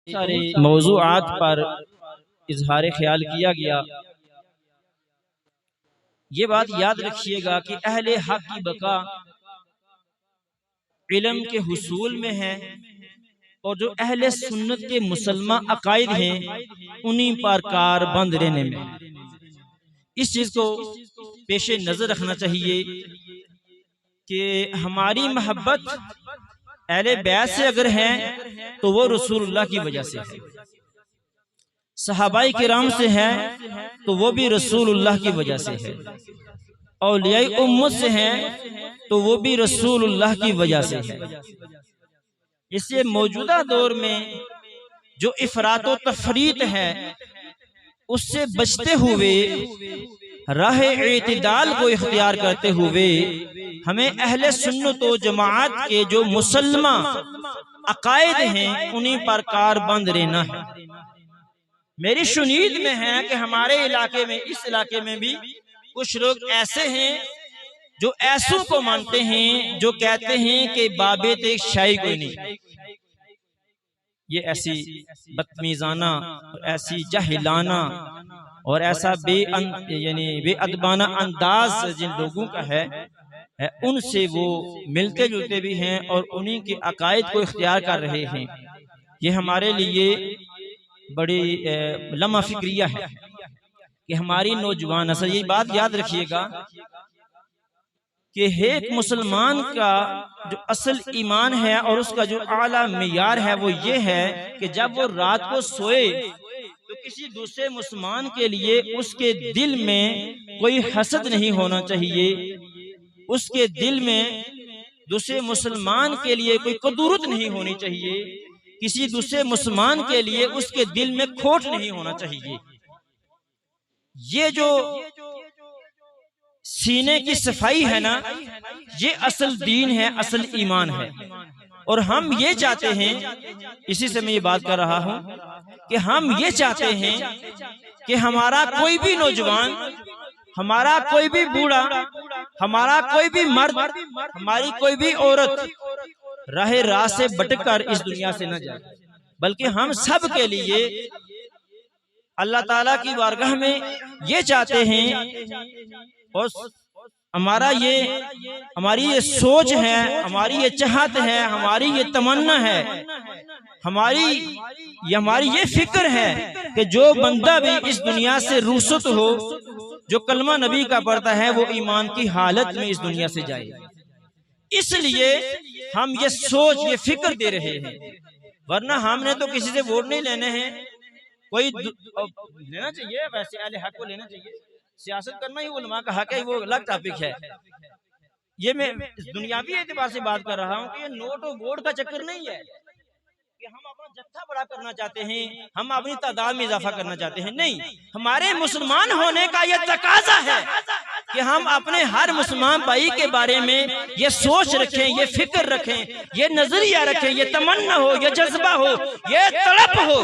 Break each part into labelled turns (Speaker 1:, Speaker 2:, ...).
Speaker 1: सारे मौज़ूआत पर इजहार ख्याल किया गया। ये बात याद रखिएगा कि अहले हक की बका इल्म के हुसूल में है और जो अहले सुन्नत के मुसलमान अकायद हैं उन्हीं पर कारबंद रहने में। इस चीज को पेश नजर रखना चाहिए कि हमारी मोहब्बत अहले बैत से अगर है तो वो रसूलुल्लाह की वजह से है, सहाबाई किराम से है तो वो भी रसूलुल्लाह की वजह से है, औलियाए उम्मत से है तो वो भी रसूलुल्लाह की वजह से है। इससे मौजूदा दौर में जो इफरात व तफरीत है उससे बचते हुए राह एतिदाल को इख्तियार करते हुए हमें अहले सुन्नत व जमाअत के जो मुसलमान अकायद हैं उन्हीं पर कारबंद रहना है। मेरी शुनीद में है कि हमारे इलाके में, इस इलाके में भी कुछ लोग ऐसे हैं जो ऐसों को मानते हैं जो कहते हैं कि बाबे ते शाही कोई नहीं। ये ऐसी बदतमीजाना, ऐसी जाहिलाना और ऐसा बेअदबाना अंदाज जिन लोगों का है उनसे वो मिलते जुलते भी हैं और उन्हीं के अकायद को इख्तियार कर रहे हैं। ये हमारे लिए बड़ी लम्हा फिक्रिया है कि हमारी नौजवान नस्ल, ये बात याद रखिएगा कि एक मुसलमान का जो असल ईमान है और उसका जो आला मियार है वो ये है कि जब वो रात को सोए तो किसी दूसरे मुसलमान के लिए उसके दिल में कोई हसद नहीं होना चाहिए, उसके दिल में दूसरे मुसलमान के लिए कोई कदूरत नहीं होनी चाहिए, किसी दूसरे मुसलमान के लिए उसके दिल में खोट नहीं होना चाहिए। ये जो सीने की सफाई है ना, ये असल दीन है, असल ईमान है। और हम ये चाहते हैं, इसी से मैं ये बात कर रहा हूं कि हम ये चाहते हैं कि हमारा कोई भी नौजवान, हमारा कोई भी बूढ़ा, हमारा कोई भी मर्द, हमारी कोई भी औरत राह रात से भटक कर इस दुनिया से न जाए, बल्कि हम सब के लिए अल्लाह ताला की बारगाह में ये चाहते हैं और हमारी ये सोच है, हमारी ये चाहत है, हमारी ये तमन्ना है, हमारी ये फिक्र है कि जो बंदा भी इस दुनिया से रुखसत हो, जो कलमा नबी का पढ़ता है, वो ईमान की हालत में इस दुनिया से जाए। इसलिए हम ये सोच, ये फिक्र दे रहे हैं, वरना हमने तो किसी से वोट नहीं लेने हैं। कोई लेना चाहिए, वैसे अहले हक को लेना चाहिए, सियासत करना ही उलमा का हक है, वो अलग टॉपिक है। ये मैं दुनियावी एतबार से बात कर रहा हूँ कि ये नोट और वोट का चक्कर नहीं है कि हम अपना जत्था बड़ा करना चाहते हैं, हम अपनी तादाद में इजाफा करना चाहते हैं। नहीं, हमारे मुसलमान होने का ये तकाजा है कि हम अपने हर मुसलमान भाई के बारे में ये सोच रखें, ये फिक्र रखें, ये नजरिया रखें, ये तमन्ना हो, ये जज्बा हो, ये तड़प हो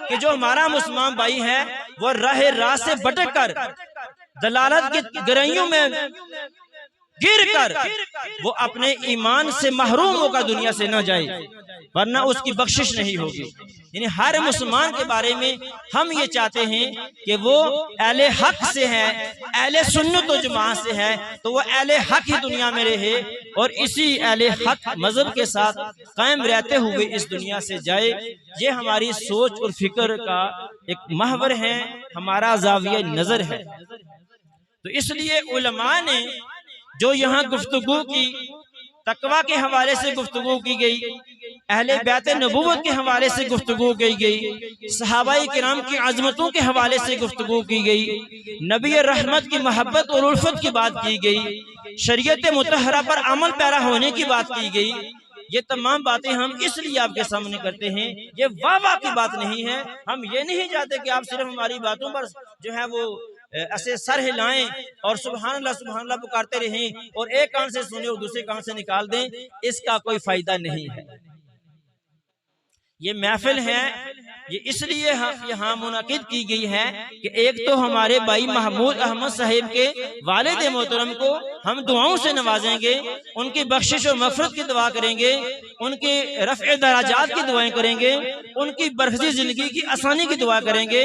Speaker 1: कि जो हमारा मुसलमान भाई है वो राह रात से भटक कर दलालत की गहराइयों में गिर कर वो अपने ईमान से महरूम होकर दुनिया से न जाए, वरना उसकी बख्शिश नहीं होगी। यानी हर मुसलमान के बारे में हम ये चाहते हैं कि वो अहले हक से है, अहले सुन्नत व जमात से है, तो वो अहले हक ही दुनिया में रहे और इसी अहले हक मजहब के साथ कायम रहते हुए इस दुनिया से जाए। ये हमारी सोच और फिक्र का एक महवर है, हमारा ज़ाविया नजर है। तो इसलिए उलमा ने जो यहाँ गुफ्तगू की, तकवा के हवाले से गुफ्तगू की गई, अहले बैत नबूवत के हवाले से गुफ्तगू की गई, सहाबाई किराम की अजमतों के हवाले से गुफ्तगू की गई, नबी रहमत की मोहब्बत और उल्फत की बात की गई, शरीयत मुतहरा पर अमल पैरा होने की बात की गई। ये तमाम बातें हम इसलिए आपके सामने करते हैं, ये वाह की बात नहीं है। हम ये नहीं चाहते कि आप सिर्फ हमारी बातों पर जो है वो ऐसे सर हिलाएं और सुभान अल्लाह पुकारते रहें और एक कान से सुने और दूसरे कान से निकाल दें, इसका कोई फायदा नहीं है। ये महफिल है ये इसलिए यहाँ मुनाकिद की गई है कि एक तो हमारे भाई महमूद अहमद साहिब के वालिद मोहतरम को हम दुआओं से नवाजेंगे, उनकी बख्शिश और मग़फ़िरत की दुआ करेंगे, उनके रफ़्ए दराजात की दुआएं करेंगे, उनकी बरखज़ी ज़िंदगी की आसानी की दुआ करेंगे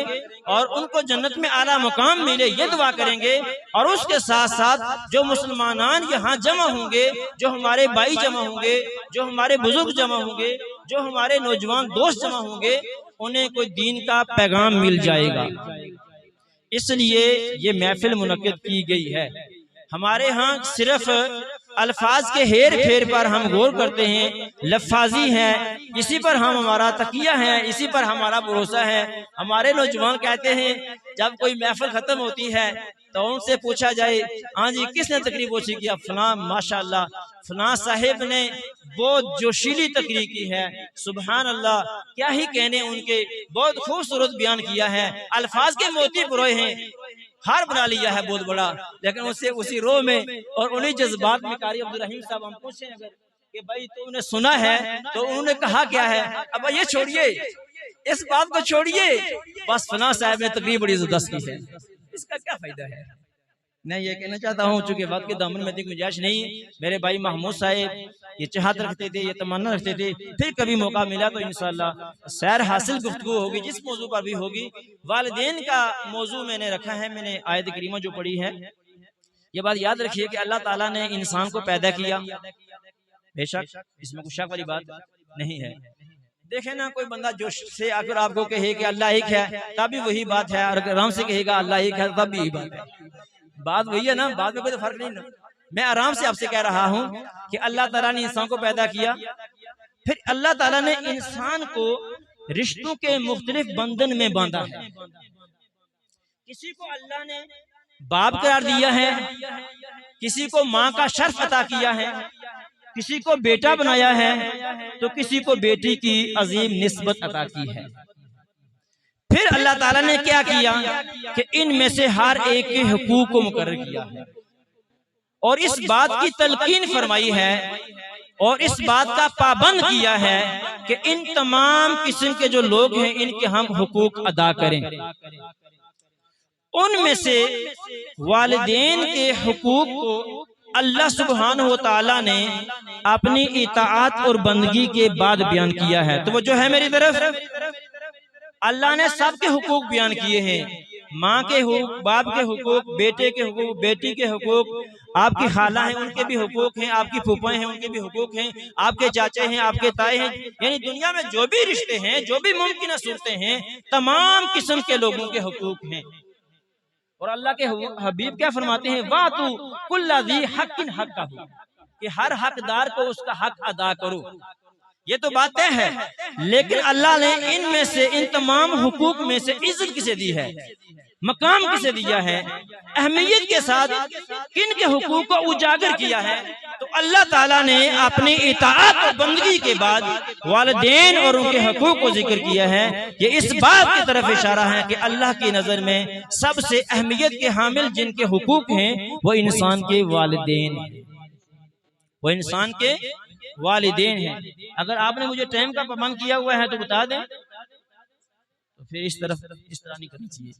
Speaker 1: और उनको जन्नत में आला मुकाम मिले ये दुआ करेंगे। और उसके साथ साथ जो मुसलमान यहाँ जमा होंगे, जो हमारे भाई जमा होंगे, जो हमारे बुजुर्ग जमा होंगे, जो हमारे नौजवान दोस्त जमा होंगे, उन्हें कोई दीन का पैगाम मिल जाएगा। इसलिए ये महफिल मुनक्किद की गई है। हमारे यहाँ सिर्फ अल्फाज के हेर फेर पर हम गौर करते हैं, लफ्फाजी है, इसी पर हम हमारा तकिया है, इसी पर हमारा भरोसा है। हमारे नौजवान कहते हैं जब कोई महफिल खत्म होती है तो उनसे पूछा जाए, हाँ जी किसने तकरीर पूछी किया? फलां, माशाअल्लाह फलां साहिब ने बहुत जोशीली तकरीर की है, सुभान अल्लाह, क्या ही कहने, उनके बहुत खूबसूरत बयान किया है, अल्फाज के मोती पुरोए हैं, हार बना लिया है बहुत बड़ा। लेकिन उससे उसी रो में और उन्हीं जज्बात में कारी अब्दुल रहीम साहब हम पूछे अगर कि भाई तुमने सुना है तो उन्होंने कहा क्या है? अब ये छोड़िए, इस बात को छोड़िए, बस फलां साहब ने तकरीर बड़ी जबरदस्त की है, इसका क्या फायदा है? मैं ये कहना चाहता हूँ, चूंकि वक्त के दामन में गुंजाइश नहीं, मेरे भाई महमूद साहब ये चाहत रखते थे, ये तमन्ना रखते थे, फिर कभी मौका मिला तो इंशाअल्लाह सैर हासिल गुफ्तगू होगी, जिस मौजू पर भी होगी। वालिदैन का मौजू मैंने रखा है, मैंने आयत करीमा जो पढ़ी है, ये बात याद रखिए कि अल्लाह ताला ने इंसान को पैदा किया, बेशक इसमें कुछ शक वाली बात नहीं है। देखे ना, कोई बंदा जोश से अगर आपको कहे कि अल्लाह एक है तब भी वही बात है, और आराम से कहेगा अल्लाह एक है तब भी यही बात है, बात वही है ना, बात में कोई फर्क नहीं ना। मैं आराम से आपसे कह रहा हूं कि अल्लाह ताला ने इंसान को पैदा किया, फिर अल्लाह ताला ने इंसान को रिश्तों के मुख्तलिफ बंधन में बांधा है। किसी को अल्लाह ने बाप करार दिया है, किसी को माँ का शर्फ अता किया है, किसी को बेटा बनाया है, तो किसी को बेटी की अजीम निस्बत अता की है। फिर अल्लाह ताला ने क्या किया कि इनमें से हर एक के हुकूक को मुकर्रर किया है और इस बात की तलकीन फरमाई है और इस बात का पाबंद किया है कि इन तमाम किस्म के जो लोग हैं इनके हम हुकूक अदा करें। उनमें से वालिदैन के हुकूक को अल्लाह सुब्हानहु व तआला ने अपनी इताअत और बंदगी के बाद बयान किया है। तो वो जो है मेरी तरफ, अल्लाह ने सबके हुकूक बयान किए हैं, माँ के हुकूक, बाप के हुकूक, बेटे के हुकूक, बेटी के हुकूक, आपकी खाला हैं उनके भी हुकूक हैं, आपकी फूफाएं हैं उनके भी हुकूक हैं, आपके चाचे हैं, आपके ताए हैं, यानी दुनिया में जो भी रिश्ते हैं, जो भी मुमकिन सूरतें हैं, तमाम किस्म के लोगों के हुकूक हैं। और अल्लाह के हबीब क्या फरमाते हैं, वातु कुल्ला ज़ी हक़्क़िन हक़्क़हु, कि हर हकदार को उसका हक अदा करो। ये तो बात तय है, लेकिन अल्लाह ने इनमें से, इन तमाम हुकूक में से इज्जत किसे दी है, मकाम किसे दिया है, अहमियत के साथ किन के हुकूक को उजागर किया है, तो अल्लाह ताला ने अपनी इताअत और बंदगी के बाद वालिदैन और उनके हुकूक को जिक्र किया है। ये इस बात की तरफ इशारा है कि अल्लाह की नजर में सबसे अहमियत के हामिल जिनके हुकूक हैं वो इंसान के वालिदैन, वो इंसान के वालिदैन हैं। अगर आपने मुझे टाइम का पाबंद किया हुआ है तो बता दें, तो फिर इस तरह नहीं करनी चाहिए।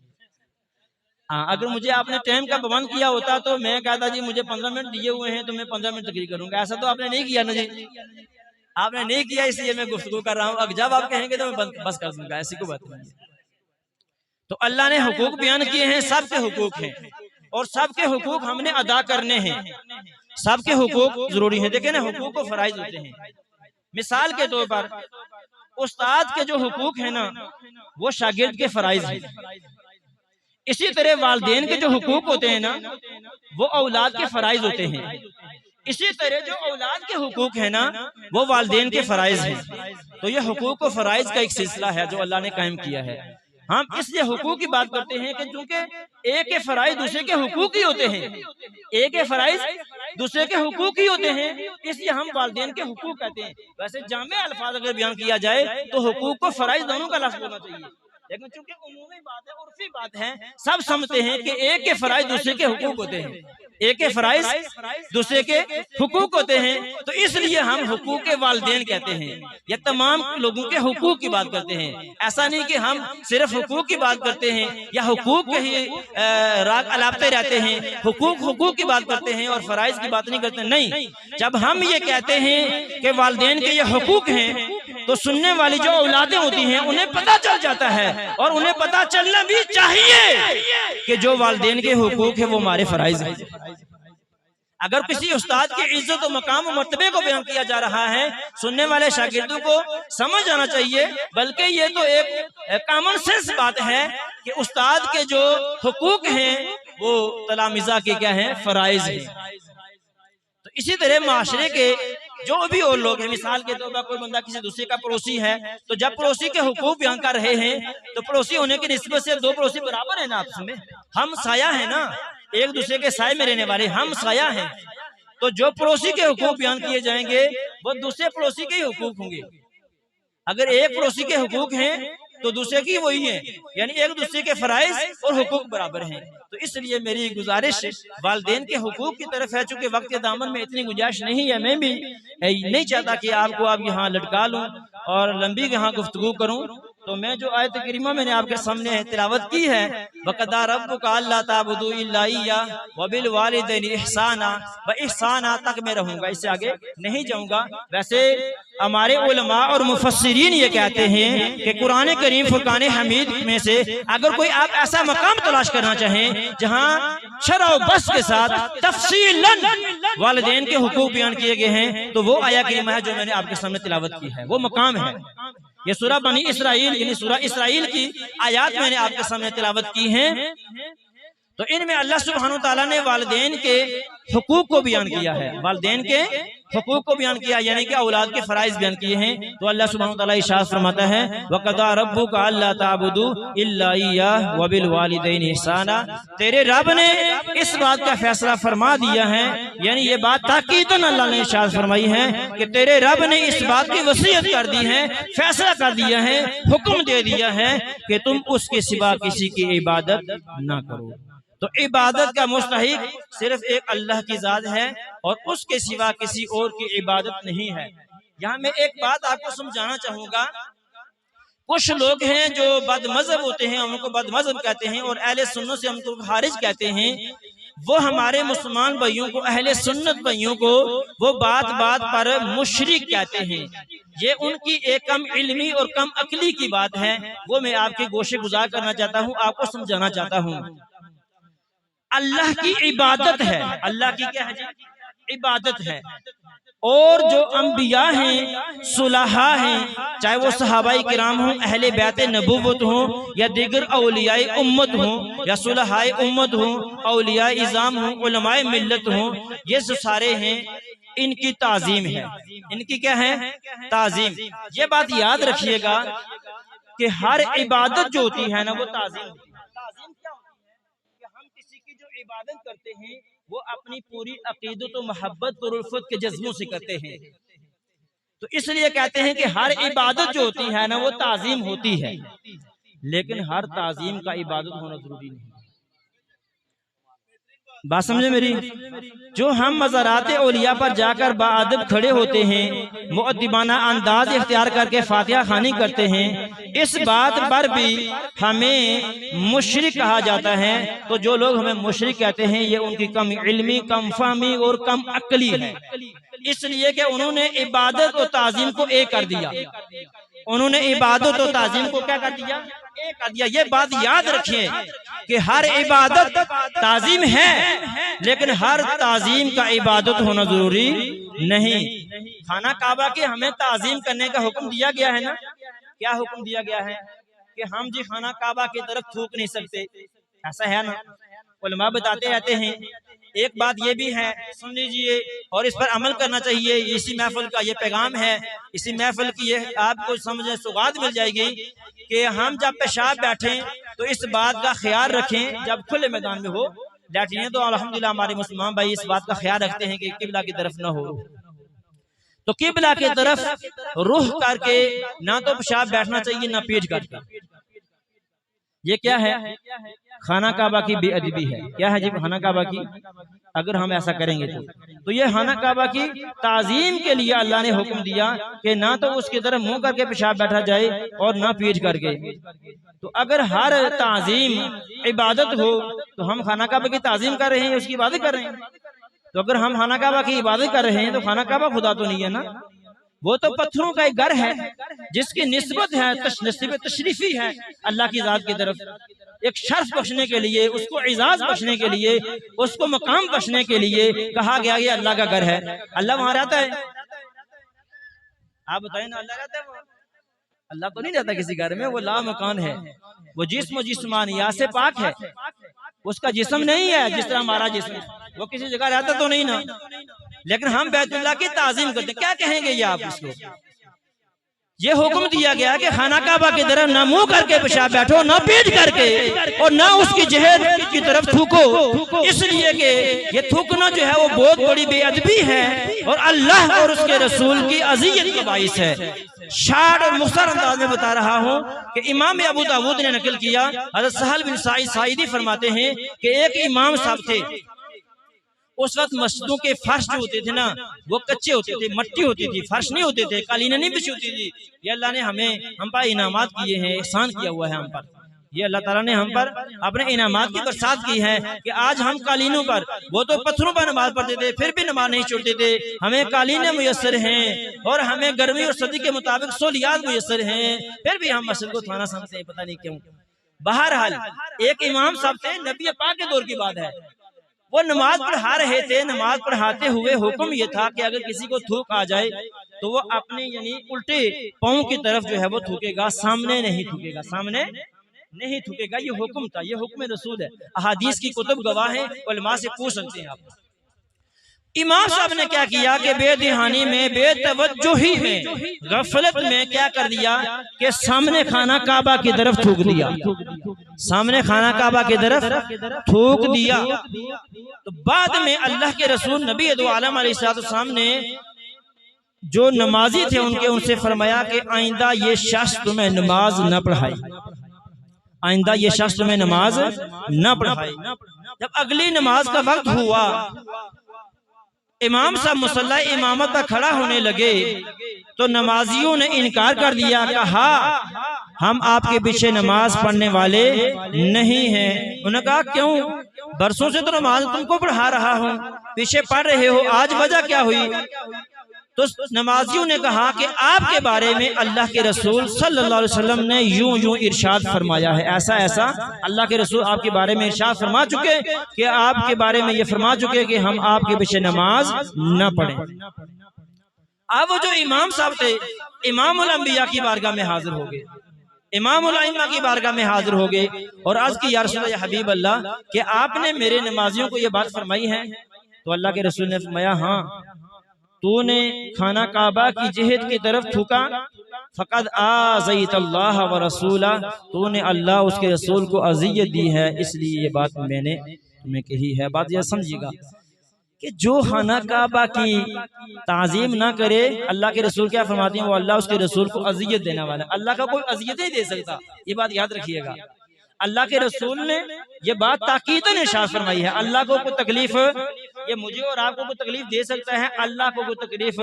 Speaker 1: हाँ, अगर मुझे आपने टाइम का पाबंद किया होता तो मैं कहता जी मुझे 15 मिनट दिए हुए हैं तो मैं 15 मिनट तकरीर करूंगा, ऐसा तो आपने नहीं किया ना जी, आपने नहीं किया, इसलिए मैं गुफ्तगू कर रहा हूँ। अगर जब आप कहेंगे तो मैं बस कर दूंगा, ऐसी कोई बात नहीं है। तो अल्लाह ने हुकूक बयान किए हैं, सबके हुकूक हैं और सबके हुकूक हमने अदा करने हैं, सबके हुकूक जरूरी है। देखें ना, हुकूक को फराइज होते हैं। मिसाल के तौर पर उस्ताद के जो हुकूक है ना वो शागिर्द के फराइज हैं, इसी तरह वालिदैन के जो हुकूक होते हैं ना वो औलाद के फराइज होते हैं, इसी तरह जो औलाद के हुकूक है ना वो वालिदैन के फराइज हैं। तो ये हुकूक और फराइज का एक सिलसिला है जो अल्लाह ने कायम किया है। हम इसलिए हुकूक की बात करते हैं कि चूंकि एक के फराइज दूसरे के हुकूक ही होते हैं, एक के फराइज दूसरे के हुकूक ही होते हैं, इसलिए हम वालिदैन के हुकूक कहते हैं। वैसे जामे अल्फाज अगर बयान किया जाए तो हुकूक को फराइज दोनों का लफ्ज़ होना चाहिए, लेकिन चूंकि उमूमी बात है, उर्फी बात है, सब समझते हैं कि एक के फराइज दूसरे के हुकूक होते हैं, एक के फराइज दूसरे के हुकूक होते हैं। तो इसलिए हम हुकूक के वालिदैन कहते हैं, या तमाम लोगों के हुकूक की बात करते हैं। ऐसा नहीं कि हम सिर्फ हुकूक की बात करते हैं या हुकूक के ही राग अलापते रहते हैं, हुकूक की बात करते हैं और फराइज की बात नहीं करते। नहीं, जब हम ये कहते हैं कि वालिदैन के ये हुकूक हैं, तो सुनने वाली जो औलादें होती हैं उन्हें पता चल जाता है, और उन्हें पता चलना भी चाहिए कि जो वालिदैन के हुकूक है वो हमारे फराइज हैं। अगर किसी उस्ताद की इज्जत और मकाम और मर्तबे को बयान किया जा रहा है, सुनने वाले शागिर्दों को समझ आना चाहिए, बल्कि ये तो एक कॉमन सेंस बात है कि उस्ताद के जो हुकूक हैं वो तलामिजा के क्या हैं, फराइज हैं। तो इसी तरह माशरे के जो भी और लोग हैं, मिसाल के तौर पर कोई बंदा किसी दूसरे का पड़ोसी है, तो जब पड़ोसी के हुकूक बयान कर रहे हैं तो पड़ोसी होने की निस्बत से दो पड़ोसी बराबर है ना, आपस में हम साया है ना, एक दूसरे के साए में रहने वाले हम साया हैं। तो जो पड़ोसी के हुकूक बयान किए जाएंगे वो दूसरे पड़ोसी के ही हुकूक होंगे। अगर एक पड़ोसी के हुकूक हैं तो दूसरे की वही है, यानी एक दूसरे के फराइज और हुकूक बराबर हैं। तो इसलिए मेरी गुजारिश वालिदैन के हुकूक की तरफ है। चूंकि वक्त के दामन में इतनी गुंजाइश नहीं है, मैं भी नहीं चाहता कि आपको अब यहाँ लटका लूँ और लंबी यहाँ गुफ्तगू करूँ। तो मैं जो आयत करीमा मैंने आपके सामने तिलावत की है, वक़दा रब्बुका अल्ला ताबुदू इल्ला इय्याहु व बिल वालिदैनि इहसाना, व इहसाना तक मैं रहूंगा, इससे आगे नहीं जाऊंगा। वैसे हमारे उलमा और मुफस्सिरीन ये कहते हैं कि कुरान करीम फुरकान हमीद में से अगर कोई आप ऐसा मकाम तलाश करना चाहें जहां शरअ व बस के साथ तफसीलन वालिदैन के हुकूक बयान किए गए हैं, तो वो आया करीमा है जो मैंने आपके सामने तिलावत की है, वो मकाम है। ये सूरा बनी इसराइल यानी सूरा इसराइल की आयात मैंने आपके सामने तिलावत की हैं। तो इनमें अल्लाह सुब्हानो तआला ने वालिदैन के हुकूक को बयान किया है, वालिदैन के हुकूक को बयान किया, यानी कि औलाद के फराइज बयान किए हैं। तो अल्लाह सुब्हानो तआला इरशाद फरमाता है, वक़दा रब्बुका अल्ला ताबुदू इल्ला इय्याहु व बिल वालिदैनि इहसाना, तेरे रब ने इस बात का फैसला फरमा दिया है, यानी ये बात ताकीदन अल्लाह ने इरशाद फरमाई है कि तेरे रब ने इस बात की वसीयत कर दी है, फैसला कर दिया है, हुक्म दे दिया है कि तुम उसके सिवा किसी की इबादत ना करो। तो इबादत का मुस्तहिक सिर्फ एक अल्लाह की जात है और उसके सिवा किसी और की इबादत नहीं है। यहाँ मैं एक बात आपको समझाना चाहूंगा, कुछ लोग हैं जो बदमज़हब होते हैं, उनको बदमज़हब कहते हैं, और अहले सुन्नत से हमको खारिज कहते हैं। वो हमारे मुसलमान भाइयों को, अहले सुन्नत भाइयों को वो बात बात पर मुशरिक कहते हैं। ये उनकी एक कम इल्मी और कम अक्ली की बात है, वो मैं आपके गोशे गुजार करना चाहता हूँ, आपको समझाना चाहता हूँ। अल्लाह की इबादत है, अल्लाह की क्या है जी? इबादत है। और जो अंबिया हैं, सुलहा हैं, चाहे वो सहाबाई किराम हों, अहले बैत नबुव्वत हों, या दीगर औलियाए उम्मत हों, या सुलहाए उम्मत हों, औलियाए इज़ाम हों, उलमाए मिल्लत हों, ये जो सारे हैं इनकी ताजीम है। इनकी क्या है? ताजीम। ये बात याद रखिएगा कि हर इबादत जो होती है ना वो ताजीम है। ताजीम क्या होती है? कि हम किसी की जो इबादत करते हैं वो अपनी पूरी अकीदत और मोहब्बत और उल्फत के जज्बों से करते हैं। तो इसलिए कहते हैं कि हर इबादत जो होती है ना वो ताजीम होती है, लेकिन हर ताजीम का इबादत होना जरूरी नहीं। बात समझे मेरी? जो हम मज़ारात औलिया पर जाकर बाअदब खड़े होते हैं, मुअद्दिबाना अंदाज इख्तियार करके फातिहा खानी करते हैं, इस बात पर भी हमें मुशरिक कहा जाता है। तो जो लोग हमें मुशरिक कहते हैं ये उनकी कम इल्मी, कम फहमी और कम अक्ली है, इसलिए कि उन्होंने इबादत और ताजीम को एक कर दिया। उन्होंने इबादत और ताजीम को क्या कर दिया? एक कर दिया। ये बात याद रखें कि हर इबादत ताजीम है, लेकिन हर ताजीम का इबादत होना जरूरी नहीं। खाना काबा के हमें ताजीम करने का हुक्म दिया गया है ना? क्या हुक्म दिया गया है? कि हम जी खाना काबा की तरफ थूक नहीं सकते, ऐसा है ना? उलमा बताते रहते हैं। एक बात ये भी है, सुन लीजिए, और इस पर अमल करना चाहिए। इसी महफिल का ये पैगाम है, इसी महफिल की ये आपको समझे सौगात मिल जाएगी कि हम जब पेशाब बैठें तो इस बात का ख्याल रखें, जब खुले मैदान में हो बैठिए तो अल्हम्दुलिल्लाह हमारे मुसलमान भाई इस बात का ख्याल रखते हैं कि किबला की तरफ न हो। तो किबला की तरफ रुख करके ना तो पेशाब बैठना चाहिए ना पीठ करके। ये क्या है? खाना काबा की बेअदबी है। क्या है जी खाना काबा की? अगर हम ऐसा करेंगे तो ये खाना काबा की ताजीम के लिए अल्लाह ने हुक्म दिया कि ना तो उसकी तरफ मुंह करके पेशाब बैठा जाए और ना पीठ करके। तो अगर हर ताजीम इबादत हो तो हम खाना काबा की ताजीम कर रहे हैं, उसकी इबादत कर रहे हैं। तो अगर हम खाना काबा की इबादत कर रहे हैं तो खाना काबा खुदा तो नहीं है ना, वो तो पत्थरों का एक घर है जिसकी निस्बत है, नस्बत तशरीफी है अल्लाह की जात की तरफ। एक शर्फ बख्शने के लिए, उसको इजाज बख्शने के लिए, उसको मकाम बख्शने के लिए कहा गया ये अल्लाह का घर है। अल्लाह वहां रहता है? आप बताएं ना, अल्लाह रहता है वहां? अल्लाह तो नहीं रहता किसी घर में, वो ला मकान है, वो जिस्म जिस्मानियात से पाक है, उसका जिस्म नहीं है जिस तरह हमारा जिस्म, वो किसी जगह रहता तो नहीं ना। लेकिन हम बैतुल्लाह की ताजीम करते, क्या कहेंगे ये आप इसको? ये हुक्म दिया गया कि खाना काबा की तरफ ना मुंह करके पेशाब बैठो, ना पीठ करके, और ना उसकी जहर की तरफ थूको, इसलिए कि ये थूकना जो है वो बहुत बड़ी बेअदबी है और अल्लाह और उसके रसूल की अज़ियत का बाइस है। शार्ट और मुख्तसर अंदाज में बता रहा हूँ कि इमाम अबू दाऊद ने नकल किया, हज़रत सहल बिन साइदी फरमाते हैं कि एक इमाम साहब थे, उस वक्त मस्जिदों के फर्श जो होते थे ना वो कच्चे होते थे, मट्टी होती थी, फर्श नहीं होते थे, कालीन नहीं बिछी होती थी। ये अल्लाह ने हम पर इनामात किए हैं, एहसान किया हुआ है हम पर। ये अल्लाह ताला ने हम पर अपने इनामात की बरसात की है कि आज हम कालीनों पर, वो तो पत्थरों पर नमाज पढ़ते थे फिर भी नमाज नहीं छोड़ते थे, हमें कालीनें मुयस्सर हैं और हमें गर्मी और सर्दी के मुताबिक सहूलियात मुयस्सर हैं, फिर भी हम मस्जिद को थाना समझते हैं, पता नहीं क्यों। बहरहाल एक इमाम साहब थे, नबी पाक के दौर की बात है, वो नमाज पढ़ा रहे थे। नमाज पढ़ाते हुए हुक्म ये था कि अगर किसी को थूक आ जाए तो वो अपने यानी उल्टे पांव की तरफ जो है वो थूकेगा, सामने नहीं थूकेगा, सामने नहीं थूकेगा। ये हुक्म था, ये हुक्म रसूल है। अहादीस की कुतुब गवाह है, उलमा से पूछ सकते हैं आप। इमाम साहब ने क्या किया कि बेदिहानी में, बेतवज्जुही में, गफलत में क्या कर दिया कि सामने खाना काबा की तरफ थूक दिया, सामने खाना काबा की तरफ थूक दिया। तो बाद में अल्लाह के रसूल नबी दो आलम अलैहिस्सलाम ने जो नमाजी थे उनसे फरमाया कि आइंदा ये शख्स तुम्हें नमाज न पढ़ाए, आइंदा ये शख्स तुम्हें नमाज न पढ़ाए। जब अगली नमाज का वक्त हुआ, इमाम साहब मुसल्ला इमामत पर खड़ा होने लगे तो नमाजियों ने इनकार कर दिया, कहा हम आपके पीछे नमाज पढ़ने वाले नहीं हैं। उन्होंने कहा क्यों? बरसों से तो नमाज तुमको पढ़ा रहा हूँ, पीछे पढ़ रहे हो, आज वजह क्या हुई? तो नमाजियों ने कहा कि आपके बारे में अल्लाह के रसूल सल्लल्लाहु अलैहि वसल्लम ने यूं यूं इरशाद फरमाया है, ऐसा ऐसा अल्लाह के रसूल आपके बारे में इरशाद फरमा चुके कि आपके बारे में ये फरमा चुके कि हम आपके पीछे नमाज न पढ़ें। अब वो जो इमाम साहब थे, इमामुल अंबिया की बारगाह में हाजिर हो गए, इमामुल अइम्मा की बारगाह में हाजिर हो गए और अर्ज की या रसूल या हबीब अल्लाह कि आपने मेरे नमाजियों को ये बात फरमाई है? तो अल्लाह के रसूल ने फरमाया हाँ, तूने खाना काबा की जिहद की तरफ थूका, फकद आज़ैत अल्लाह व रसूला, तूने अल्लाह उसके रसूल को अज़ियत दी है, इसलिए ये बात मैंने तुम्हें कही है। बात यह समझिएगा कि जो खाना काबा की ताज़ीम ना करे, अल्लाह के रसूल क्या फरमाते हैं, वो अल्लाह उसके रसूल को अज़ियत देने वाला है। अल्लाह का कोई अज़ियत नहीं दे सकता, ये बात याद रखिएगा। अल्लाह के रसूल ने ये बात ताकीदन इरशाद फरमाई है। अल्लाह को कोई तकलीफ, ये मुझे और आपको कोई तकलीफ दे सकता है, अल्लाह को कोई तकलीफ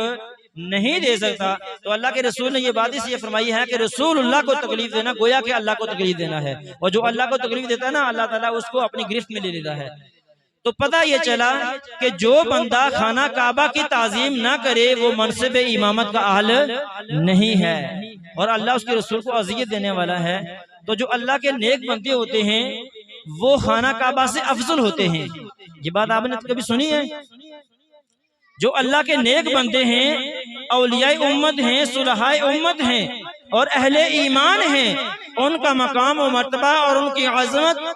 Speaker 1: नहीं दे सकता। तो अल्लाह के रसूल ने ये बात इसलिए फरमाई है कि रसूलुल्लाह को तकलीफ देना गोया कि अल्लाह को तकलीफ देना है, और जो अल्लाह को तकलीफ देता है ना, अल्लाह ताला उसको अपनी गिरफ्त में ले लेता है। तो पता ये चला कि जो बंदा खाना काबा की ताजीम ना करे वो मनसब इमामत का अहल नहीं है और अल्लाह उसके रसूल को अज़ियत देने वाला है। तो जो अल्लाह के नेक बंदे होते हैं वो खाना काबा से अफजल होते हैं। ये बात आपने कभी सुनी है? जो अल्लाह के नेक बंदे हैं, औलियाए उम्मत हैं, सुलहाए उम्मत हैं और अहले ईमान हैं, उनका मकाम और मर्तबा और उनकी अज़मत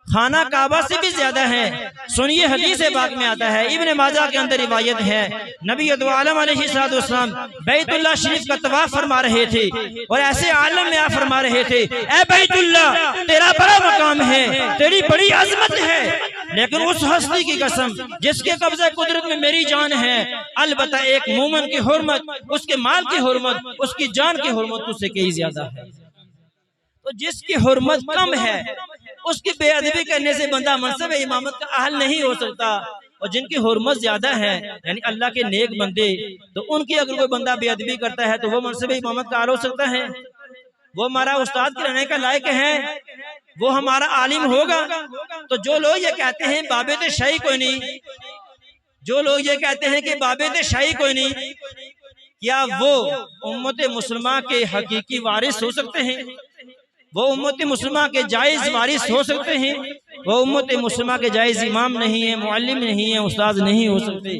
Speaker 1: खाना काबा से भी ज्यादा है। सुनिए, हदीस बात में आता है, इब्न माजा के अंदर रिवायत है, नबी आलम अलैहिस्सलाम बैतुल्लाह शरीफ का तवाफ फरमा रहे थे और ऐसे आलम में आप फरमा रहे थे, ए बैतुल्लाह तेरा बड़ा मकाम है, तेरी बड़ी अजमत है, लेकिन उस हस्ती की कसम जिसके कब्जा कुदरत में मेरी जान है, अलबत्ता एक मोमिन की हुर्मत, उसके माल की हुर्मत, उसकी जान की हुर्मत तुझसे कहीं ज्यादा है। तो तो जिसकी हुर्मत कम है उसकी बेअदबी करने से बंदा मनसब इमामत का अहल नहीं हो सकता। और जिनकी हुर्मत ज्यादा है यानी अल्लाह के नेक बंदे, तो उनकी अगर कोई बंदा बेअदबी करता है तो वो मनसब इमामत का अहल हो सकता है। वो हमारा उस्ताद के रहने का लायक है, वो हमारा आलिम होगा। तो जो लोग ये कहते हैं बाबेद शाही कोई नहीं, जो लोग ये कहते हैं कि बाबेद शाही कोई नहीं, क्या वो उम्मत मुसलमान के हकीकी वारिस हो सकते हैं? वो उम्मत मुसलमान के जायज वारिस हो सकते हैं? वो उम्मत मुसलमान के जायज इमाम नहीं है, मुअल्लिम नहीं है, उस्ताद नहीं हो सकते।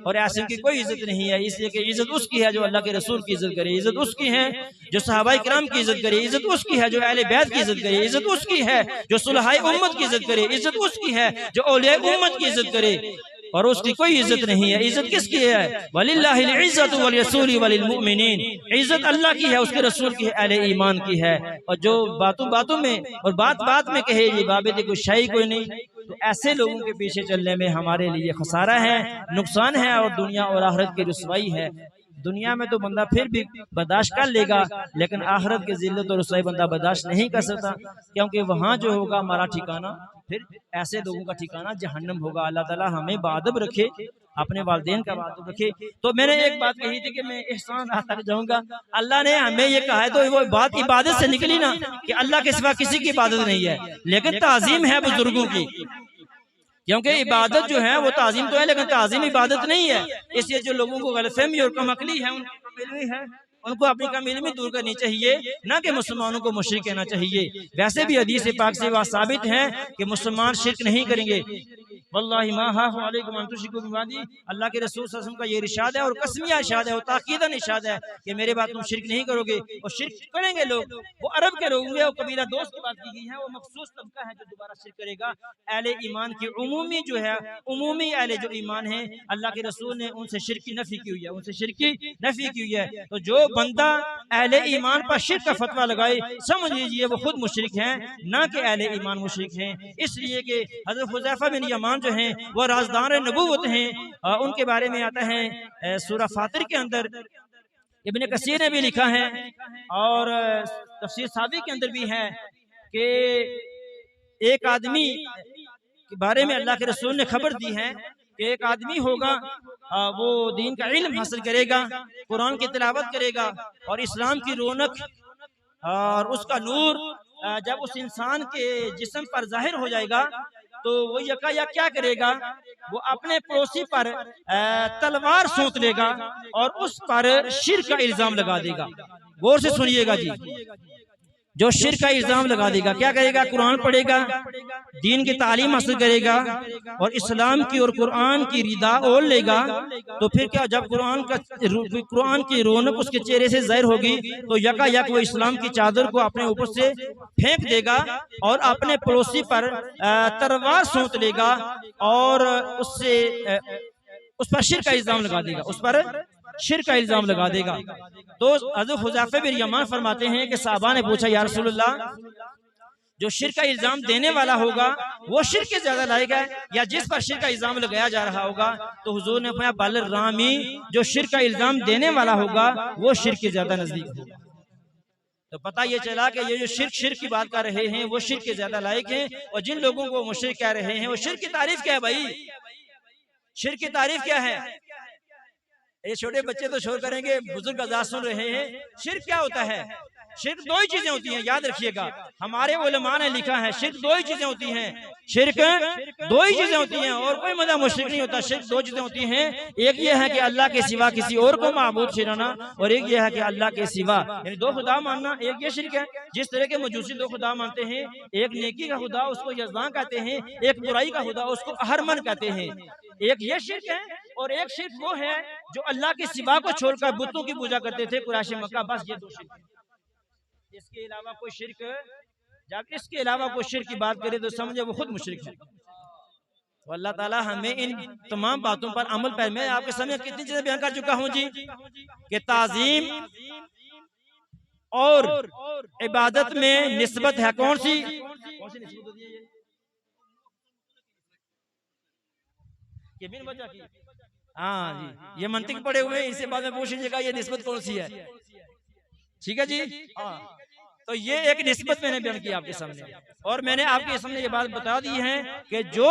Speaker 1: और ऐसे की कोई इज्जत नहीं है, इसलिए कि इज्जत उसकी है जो अल्लाह के रसूल की इज्जत करे, इज्जत उसकी है जो सहाबाए किराम की इज्जत करे, इज्जत उसकी है जो अहले बैत की इज्जत करे, इज्जत उसकी है जो सुलहाए उम्मत की इज्जत करे, इज्जत उसकी है जो औलिया उम्मत की इज्जत करे। और उसकी कोई इज्जत नहीं है। इज्जत किसकी है? वलिल्लाहिल इज्जतु वल रसूली वलिल मुमिनीन, इज्जत अल्लाह की है, उसके रसूल की है, अहले ईमान की है। और जो बातों बातों में और बात बात में कहे ये बाबेद कोई शाही कोई नहीं, तो ऐसे लोगों के पीछे चलने में हमारे लिए खसारा है, नुकसान है और दुनिया और आखिरत की रुसवाई है। दुनिया में तो बंदा फिर भी बर्दाश्त कर लेगा, लेकिन आखिरत की जिल्लत और रुसवाई बंदा बर्दाश्त नहीं कर सकता, क्योंकि वहां जो होगा हमारा ठिकाना, फिर ऐसे लोगों का ठिकाना जहन्नम होगा। अल्लाह ताला हमें बादब रखे, अपने वालिदैन का बादब रखे। तो मैंने एक बात कही थी कि मैं एहसान तक जाऊंगा। अल्लाह ने हमें ये कहा है, तो वो बात इबादत से निकली ना कि अल्लाह के सिवा किसी की इबादत नहीं है, लेकिन ताजीम है बुजुर्गों की। क्योंकि इबादत जो है वो ताजीम तो है, लेकिन ताजीम इबादत नहीं है। इसलिए जो लोगों को गलतफहमी और कम अकली है, उनको अपनी कम इल्मी दूर करनी चाहिए, ना कि मुसलमानों को मुशरिक कहना चाहिए। वैसे भी हदीस पाक से वह साबित है कि मुसलमान शिर्क नहीं करेंगे। वल्लाहि मा हाफ़ु अलैकुम अन तुश्रिकू बिमादी, अल्लाह के रसूल सल्लल्लाहु अलैहि वसल्लम का ये इरशाद है और कसमिया इरशाद है और ताकीदन इरशाद है कि मेरे बाद तुम शिर्क नहीं करोगे। और शिर्क करेंगे लोग वो अरब के लोग होंगे, और कबीला दोस्त की बात की गई है, वो मखसूस तबका है जो दोबारा शिर्क करेगा। अहले ईमान की उमूमी जो है, उमूमी अहले जो ईमान है, अल्लाह के रसूल ने उनसे शिर्क की नफी की हुई है, उनसे शिर्क की नफी की हुई है। तो जो बंदा अहले ईमान पर शिर्क का फतवा लगाए, समझ लीजिए वो खुद मुशरिक हैं, ना कि अहले ईमान मुशरिक हैं। इसलिए कि हज़रत हुज़ैफा बिन यमान जो हैं वो राज़दार नबूवत हैं। उनके बारे में आता है सूरह फातिर के अंदर, इब्ने कसीर ने भी लिखा है और तफसीर सादी के अंदर भी है कि एक आदमी के बारे में अल्लाह के रसूल ने खबर दी है कि एक आदमी होगा, वो दीन का इल्म हासिल करेगा, कुरान की तिलावत करेगा और इस्लाम की रौनक और उसका नूर जब उस इंसान के जिस्म पर जाहिर हो जाएगा, तो वो यकायक क्या करेगा, वो अपने पड़ोसी पर तलवार सोच लेगा और उस पर शिर्क का इल्जाम लगा देगा। गौर से सुनिएगा जी, जो शिर्क का इल्जाम लगा देगा, क्या करेगा, कुरान पढ़ेगा, दीन की तालीम हासिल करेगा और इस्लाम की और कुरान की रिदा ओढ़ लेगा। तो फिर क्या, जब कुरान की रौनक उसके चेहरे से जाहिर होगी, तो यकायक वो इस्लाम की चादर को अपने ऊपर से फेंक देगा और अपने पड़ोसी पर तलवार सोच लेगा और उससे उस पर शिर्क का इल्जाम लगा देगा, उस पर शिर्क का इल्जाम लगा देगा। तो हज़रत हुज़ैफा बिन यमान फरमाते हैं कि साहबा ने पूछा, या रसूलल्लाह, जो शिर्क का इल्जाम देने वाला होगा वो शिर्क के ज्यादा लायक है या जिस पर शिर्क का इल्जाम लगाया जा रहा होगा? तो हुजूर ने फरमाया, बल रामी, जो शिर्क का इल्जाम देने वाला होगा वो शिर्क के ज्यादा नजदीक होगा। तो पता ये चला कि ये जो शिर्क की बात कर रहे हैं वो शिर्क के ज्यादा लायक हैं, और जिन लोगों को मुशरिक कह रहे हैं वो शिर्क की तारीफ क्या है भाई? शिर्क की तारीफ क्या है? ये छोटे बच्चे तो शोर करेंगे, बुजुर्ग आजाद सुन रहे हैं। शिर्क क्या होता है? शिर्क दो ही चीजें होती हैं, याद रखिएगा, हमारे उलमा ने लिखा है शिर्क दो ही चीजें होती हैं, शिर्क दो ही चीजें होती हैं और कोई मतलब मुशरिक नहीं होता। शिर्क दो चीजें होती हैं, एक ये है कि अल्लाह के सिवा किसी और को माबूद ठहराना, और एक ये है कि अल्लाह के सिवा यानी दो खुदा मानना, एक ये शिर्क है। जिस तरह के मजूसी दो खुदा मानते हैं, एक नेकी का खुदा उसको यज़दान कहते हैं, एक बुराई का खुदा उसको अहरमन कहते हैं, एक ये शिर्क है। और एक शिर्क वो है जो अल्लाह के सिवा को छोड़कर बुतों की पूजा करते थे कुरैश मक्का, बस ये दो शिर्क। इसके अलावा कोई शिर्क, जब इसके अलावा कोई शिर्क की बात करे तो समझे वो खुद मुशरिक है। तो अल्लाह ताला हमें इन तमाम बातों पर अमल पर, मैं आपके सामने कितनी चीजें बयान कर चुका हूं जी, कि ताजीम और इबादत में निस्बत है, कौन सी निस्बत होती है? ये बिन वजह की, हाँ जी, ये मंतिक पड़े हुए हैं, इससे बाद में पूछ लीजिएगा ये निस्बत कौन सी है, ठीक है जी। हाँ, तो ये एक निस्बत मैंने बयान की आपके सामने, और मैंने आपके सामने ये बात बता दी है कि जो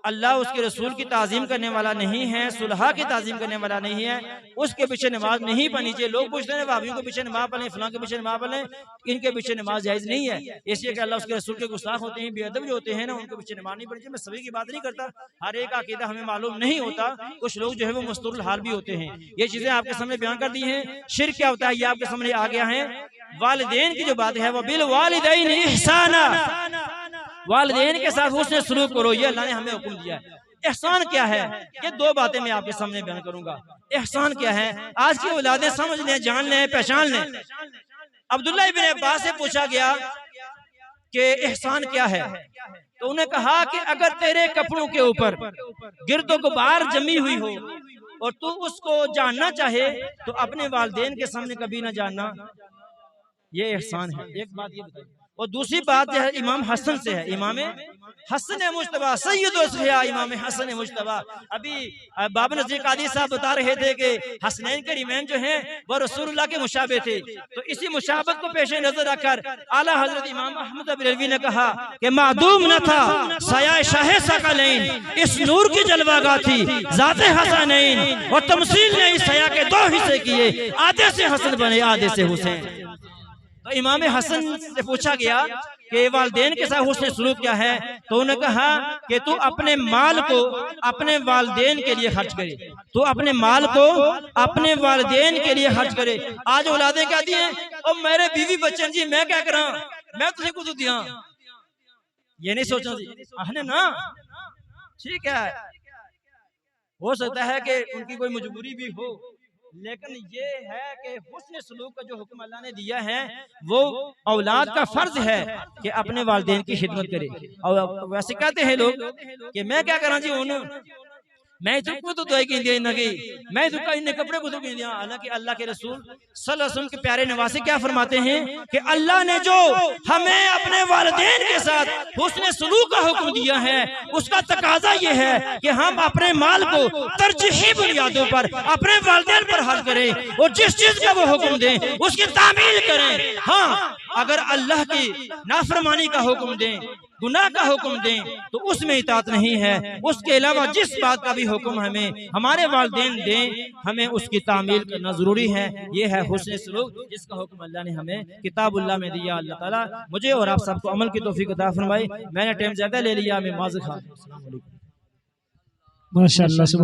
Speaker 1: अल्लाह उसके रसूल की ताज़ीम करने वाला नहीं है, सुलह की ताज़ीम करने वाला नहीं है, उसके पीछे नमाज नहीं पढ़नी चाहिए। लोग पूछते हैं भाभीियों के पीछे नमाज पढ़ें, फलां के पीछे नमाज पढ़ें, इनके पीछे नमाज जायज़ नहीं है, इसलिए कि अल्लाह उसके रसूल के गुस्ताख होते हैं, बेअदब जो होते हैं ना, उनके पीछे नमाज नहीं पढ़नी चाहिए। मैं सभी की बात नहीं करता, हर एक अकीदा हमें मालूम नहीं होता, कुछ लोग जो है वो मस्तूरुल हाल भी होते हैं। ये चीजें आपके सामने बयान कर दी हैं। शिर्क क्या होता है ये आपके सामने आ गया है। वालिदैन की जो बात है वो बिल वालिदैन इहसाना, वालिदैन के साथ हुस्न सलूक करो, ये अल्लाह ने हमें हुक्म दिया है। एहसान क्या है, ये दो बातें मैं आपके सामने बयान करूंगा। एहसान क्या है, आज की औलादें समझ लें, जान लें, पहचान लें। अब्दुल्लाह इब्न अब्बास से पूछा गया कि एहसान क्या है, तो उन्हें कहा कि अगर तेरे कपड़ों के ऊपर गिरदो गुबार जमी हुई हो और तू उसको जानना चाहे तो अपने वालिदैन के सामने कभी ना जानना, ये एहसान है। एक बात ये बताइए। और दूसरी बात जो है इमाम हसन से है, इमाम हसन मुश्तबा सैयद इमाम हसन मुश्तबा। अभी बाबा नज़ीर कादी साहब बता रहे थे कि हसनैन के रिमैन जो हैं वो रसूलुल्लाह के मुशाबे थे, तो इसी मुशाबत को पेश नजर रखकर आला हजरत इमाम अहमद बरेलवी ने कहा कि मादूम न था साया शाह सकलैन, इस नूर की जलवागा थी ज़ाते हसनैन, और तमसील ने इस साया के दो हिस्से किए, आधे से हसन बने आधे से हुसैन। तो इमाम हसन से पूछा गया कि वालिदैन के साथ हुस्न सलूक क्या है, तो उन्होंने कहा कि तू अपने माल को अपने वालिदैन के लिए खर्च करे, तू अपने माल को अपने वालिदैन के लिए खर्च करे। आज औलादें कहती हैं और मेरे बीवी बच्चे जी मैं क्या करा, मैं तुझे कुछ दिया, ये नहीं सोचना जी ना, ठीक है हो सकता है कि उनकी कोई मजबूरी भी हो, लेकिन ये है कि हुस्न सलूक का जो हुक्म अल्लाह ने दिया है वो औलाद का फर्ज है कि अपने वालिदैन की खिदमत करे। और वैसे कहते हैं लोग कि मैं क्या करा जी उन्होंने मैं तुमको तो दुआई की दिया नगी, मैं तुमका इन कपड़े को तो की दिया। हालांकि अल्लाह के रसूल सल्लल्लाहु अलैहि वसल्लम के प्यारे नवासे क्या फरमाते हैं कि अल्लाह ने जो हमें अपने वालिदैन के साथ हुस्न सलूक का हुक्म दिया है उसका तकाजा ये है कि हम अपने माल को तरजीही बुनियादों पर अपने वालिदैन पर खर्च करें और जिस चीज का वो हुक्म दें उसकी तामील करें। हाँ, अगर अल्लाह की नाफरमानी का हुक्म दें, गुनाह का हुक्म दें तो उसमें इताअत नहीं है। उसके अलावा जिस बात का भी हुक्म हमें हमारे वालिदैन दें हमें उसकी तामील करना जरूरी है। ये है हुस्न सलूक जिसका हुक्म अल्लाह ने हमें किताबुल्लाह में दिया। अल्लाह ताला मुझे और आप सबको अमल की तौफीक अता फरमाए। मैंने टाइम ज्यादा ले लिया, मैं माज़ खां। अस्सलाम वालेकुम।
Speaker 2: माशाअल्लाह।